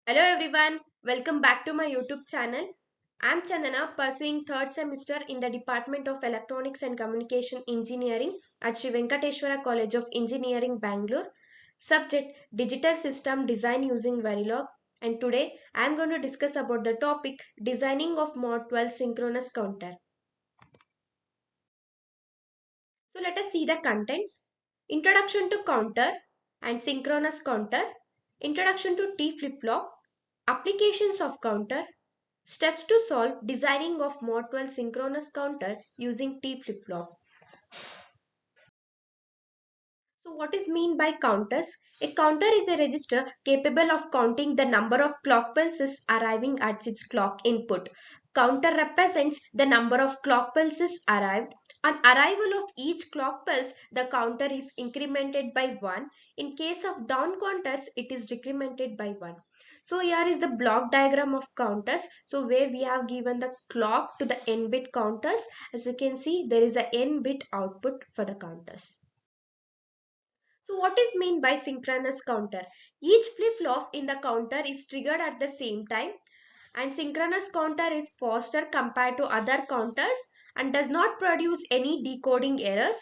Hello everyone, welcome back to my YouTube channel. I'm Chandana, pursuing third semester in the Department of Electronics and Communication Engineering at Sri Venkateswara College of Engineering, Bangalore. Subject Digital System Design using VERILOG. And today I'm going to discuss about the topic Designing of mod-12 synchronous counter. So let us see the contents. Introduction to counter and synchronous counter. Introduction to T flip-flop. Applications of counter. Steps to solve designing of mod-12 synchronous counter using T flip-flop. So what is mean by counters? A counter is a register capable of counting the number of clock pulses arriving at its clock input. Counter represents the number of clock pulses arrived. On arrival of each clock pulse, the counter is incremented by 1. In case of down counters, it is decremented by 1. So here is the block diagram of counters. So where we have given the clock to the n bit counters. As you can see, there is a n bit output for the counters. So what is meant by synchronous counter? Each flip-flop in the counter is triggered at the same time, and synchronous counter is faster compared to other counters and does not produce any decoding errors.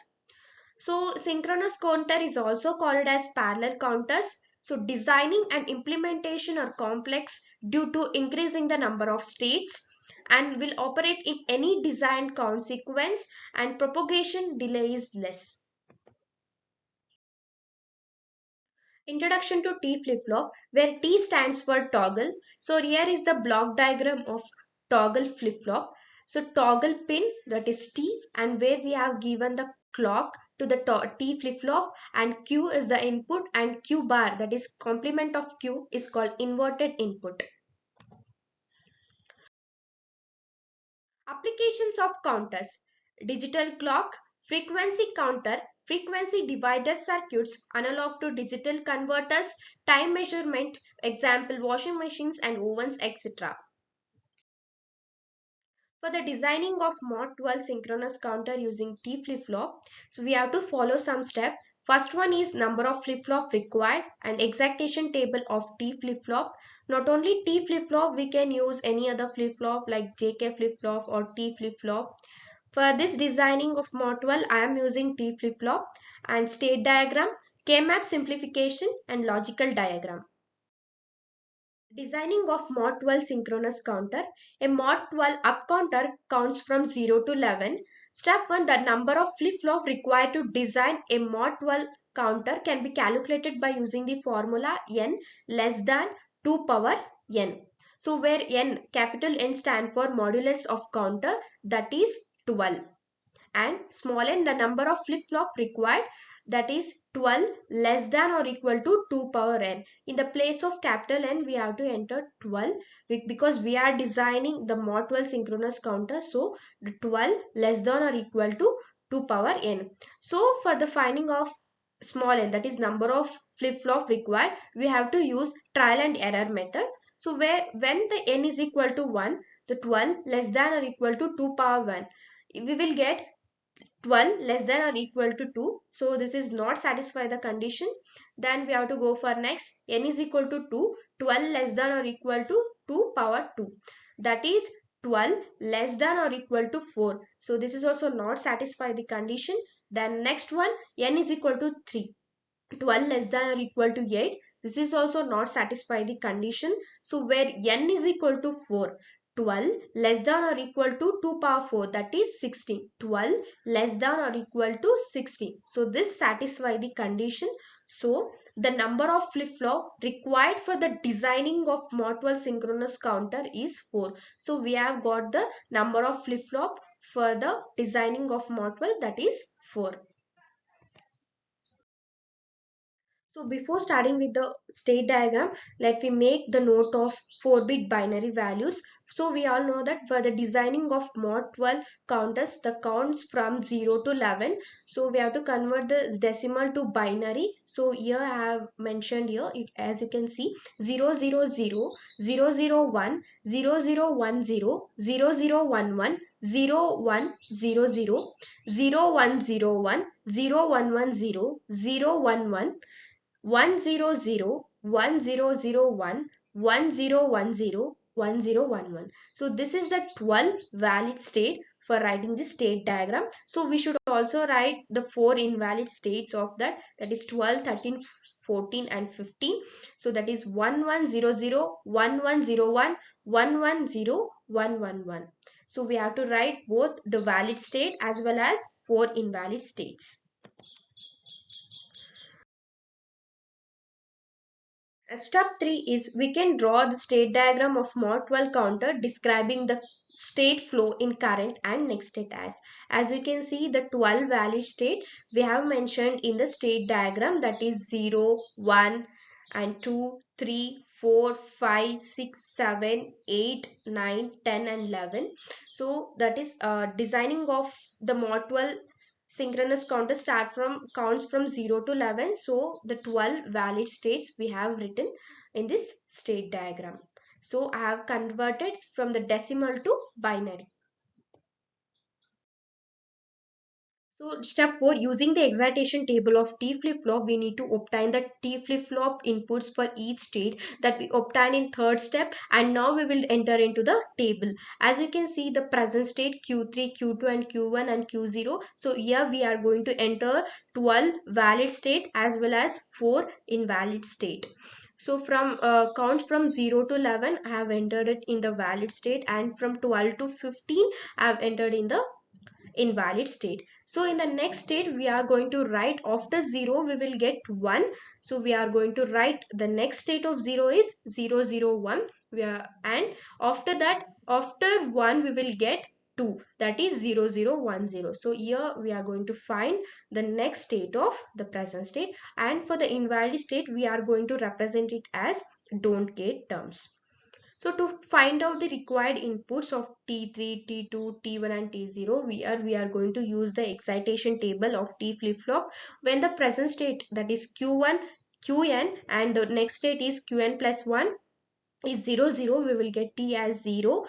So synchronous counter is also called as parallel counters. So designing and implementation are complex due to increasing the number of states and will operate in any designed count sequence, and propagation delay is less. Introduction to T flip-flop, where T stands for toggle. So here is the block diagram of toggle flip-flop. So toggle pin, that is T, and where we have given the clock to the T flip-flop, and Q is the input, and Q bar, that is complement of Q, is called inverted input. Applications of counters. Digital clock, frequency counter, frequency divider circuits, analog to digital converters, time measurement, example washing machines and ovens, etc. For the designing of mod-12 synchronous counter using T flip-flop, so we have to follow some steps. First one is number of flip-flop required and exactation table of T flip-flop. Not only T flip-flop, we can use any other flip-flop like JK flip-flop or T flip-flop. For this designing of mod-12, I am using T flip-flop and state diagram, K-map simplification and logical diagram. Designing of mod-12 synchronous counter. A mod-12 up counter counts from 0 to 11. Step 1. The number of flip-flop required to design a mod-12 counter can be calculated by using the formula n less than 2 power n. So where n, capital N, stand for modulus of counter, that is 12. And small n, the number of flip-flop required, that is 12 less than or equal to 2 power n. In the place of capital N, we have to enter 12 because we are designing the mod-12 synchronous counter. So 12 less than or equal to 2 power n. So for the finding of small n, that is number of flip-flop required, we have to use trial and error method. So when the n is equal to 1, the 12 less than or equal to 2 power 1, we will get 12 less than or equal to 2. So this is not satisfy the condition. Then we have to go for next, n is equal to 2, 12 less than or equal to 2 power 2. That is 12 less than or equal to 4. So this is also not satisfy the condition. Then next one, n is equal to 3. 12 less than or equal to 8. This is also not satisfy the condition. So where n is equal to 4, 12 less than or equal to 2 power 4, that is 16. 12 less than or equal to 16. So this satisfy the condition. So the number of flip-flop required for the designing of mod-12 synchronous counter is 4. So we have got the number of flip-flop for the designing of mod-12, that is 4. So before starting with the state diagram, let me make the note of 4-bit binary values. So we all know that for the designing of mod-12 counters, the counts from 0 to 11. So we have to convert the decimal to binary. So here I have mentioned here, as you can see, 000, 001, 0010, 0011, 0100, 0101, 0110, 011, 100, 1001, 10101011. So this is the 12 valid state for writing the state diagram. So we should also write the 4 invalid states of that, that is 12, 13, 14 and 15. So that is 1100, 1101, 110, 111. So we have to write both the valid state as well as 4 invalid states. Step 3 is we can draw the state diagram of mod-12 counter describing the state flow in current and next state as you can see the 12 valid state we have mentioned in the state diagram, that is 0, 1 and 2, 3, 4, 5, 6, 7, 8, 9, 10 and 11. So that is designing of the mod-12 synchronous counter counts from 0 to 11. So the 12 valid states we have written in this state diagram. So I have converted from the decimal to binary. So step 4, using the excitation table of T flip-flop, we need to obtain the T flip-flop inputs for each state that we obtain in third step, and now we will enter into the table. As you can see the present state Q3, Q2 and Q1 and Q0. So here we are going to enter 12 valid state as well as 4 invalid state. So from count from 0 to 11 I have entered it in the valid state, and from 12 to 15 I have entered in the invalid state. So in the next state we are going to write after 0 we will get 1. So we are going to write the next state of 0 is 001. And after that, after 1 we will get 2, that is 0010. So here we are going to find the next state of the present state, and for the invalid state we are going to represent it as don't get terms. So to find out the required inputs of T3, T2, T1 and T0, we are going to use the excitation table of T flip-flop. When the present state, that is Q1, Qn, and the next state is Qn plus 1 is 00, we will get T as 0.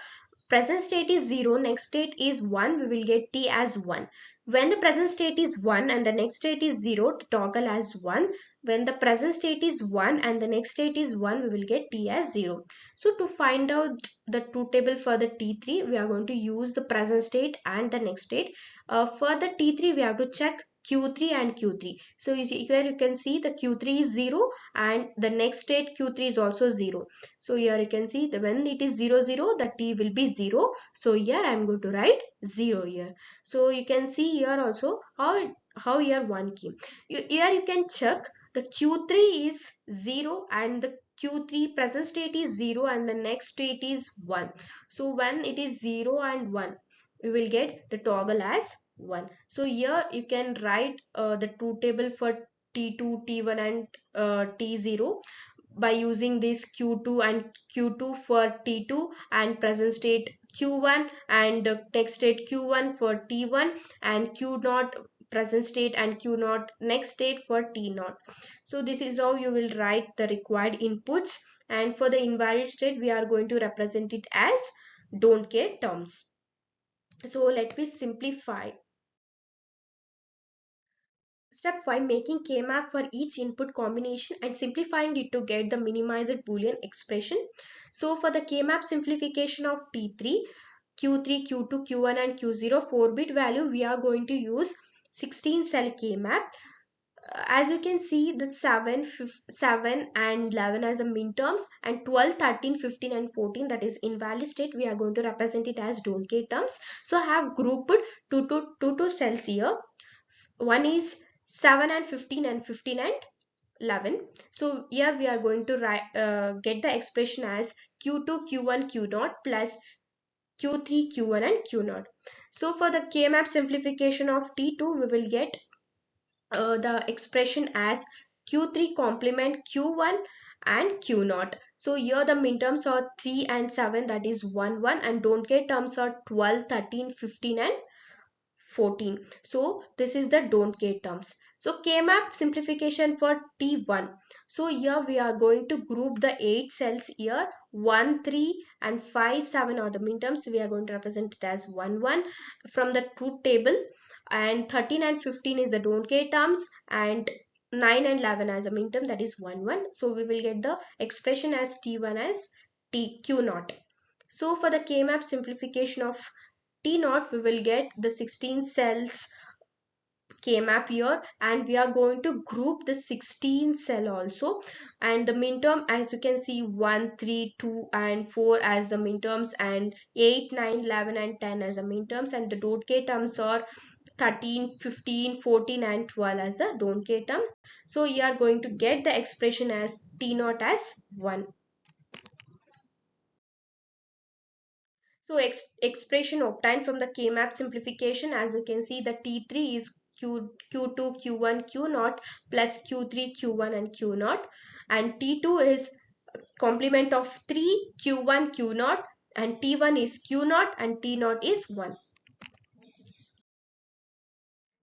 Present state is 0, next state is 1, we will get T as 1. When the present state is 1 and the next state is 0, toggle as 1. When the present state is 1 and the next state is 1, we will get T as 0. So to find out the truth table for the T3, we are going to use the present state and the next state. For the T3, we have to check Q3 and Q3. So here you can see the Q3 is 0 and the next state Q3 is also 0. So here you can see when it is 00, the T will be 0. So here I am going to write 0 here. So you can see here also how here 1 came. Here you can check the Q3 is 0 and the Q3 present state is 0 and the next state is 1. So when it is 0 and 1, we will get the toggle as 1. So here you can write the truth table for T2, T1 and T0 by using this Q2 and Q2 for T2 and present state Q1 and next state Q1 for T1 and Q0 present state and Q0 next state for T0. So this is how you will write the required inputs, and for the invalid state we are going to represent it as don't care terms. So let me simplify. Step 5, making K-map for each input combination and simplifying it to get the minimized Boolean expression. So for the K-map simplification of T3, Q3, Q2, Q1 and Q0 4-bit value, we are going to use 16 cell K-map. As you can see, the 7 and 11 as a min terms, and 12, 13, 15 and 14, that is invalid state, we are going to represent it as don't care terms. So I have grouped two cells here. One is 7 and 15 and 15 and 11. So here we are going to get the expression as Q2, Q1, Q0 plus Q3, Q1 and Q0. So for the K-map simplification of T2, we will get the expression as Q3 complement Q1 and Q0. So here the minterms are 3 and 7, that is 1, 1, and don't care terms are 12, 13, 15 and 14. So this is the don't care terms. So K-map simplification for T1. So here we are going to group the 8 cells here. 1, 3 and 5, 7 are the minterms. We are going to represent it as 1, 1 from the truth table. And 13 and 15 is the don't care terms. And 9 and 11 as a minterm, that is 1 1. So we will get the expression as T1 as Q naught. So for the K-map simplification of T naught, we will get the 16 cells K-map here, and we are going to group the 16 cell also, and the minterm, as you can see, 1 3 2 and 4 as the minterms, and 8 9 11 and 10 as the minterms, and the don't k terms are 13 15 14 and 12 as the don't k term. So you are going to get the expression as T naught as 1. So expression obtained from the K-map simplification, as you can see, the T3 is Q2, Q1, Q naught plus Q3, Q1 and Q naught, and T2 is complement of 3, Q1, Q naught, and T1 is Q naught and T naught is 1.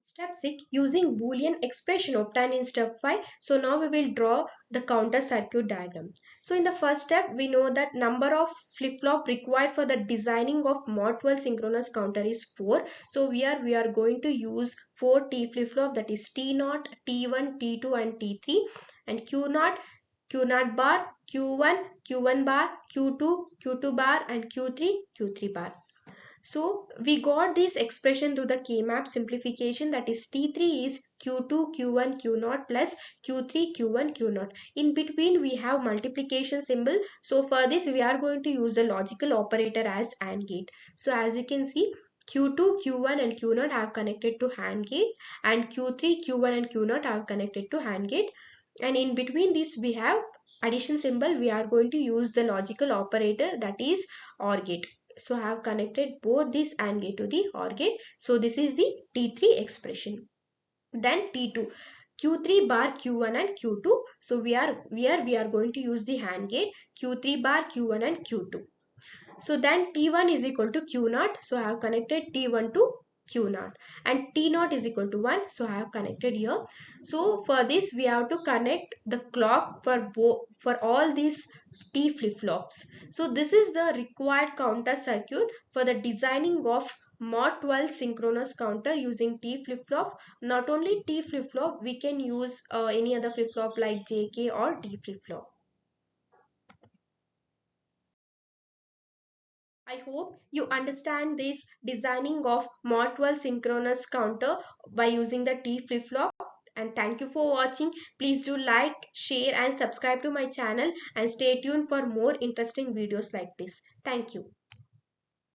Step 6, using Boolean expression obtained in step 5. So now we will draw the counter circuit diagram. So in the first step, we know that number of flip-flop required for the designing of mod-12 synchronous counter is 4. So we are going to use 4 T flip-flop, that is T0, T1, T2 and T3, and Q0, Q0 bar, Q1, Q1 bar, Q2, Q2 bar and Q3, Q3 bar. So we got this expression through the K-map simplification, that is T3 is Q2 Q1 Q0 plus Q3 Q1 Q0. In between we have multiplication symbol. So for this we are going to use the logical operator as AND gate. So as you can see, Q2, Q1 and Q0 have connected to AND gate, and Q3, Q1 and Q0 have connected to AND gate, and in between this we have addition symbol. We are going to use the logical operator, that is OR gate. So I have connected both this AND gate to the OR gate. So this is the T3 expression. Then T2, Q3 bar, Q1 and Q2. So we are going to use the AND gate, Q3 bar, Q1 and Q2. So then T1 is equal to Q0. So I have connected T1 to Q0, and T0 is equal to 1. So I have connected here. So for this we have to connect the clock for all these T flip-flops. So this is the required counter circuit for the designing of mod-12 synchronous counter using T flip-flop. Not only T flip-flop, we can use any other flip-flop like JK or T flip-flop. I hope you understand this designing of mod-12 synchronous counter by using the T flip-flop. And thank you for watching. Please do like, share and subscribe to my channel, and stay tuned for more interesting videos like this. Thank you.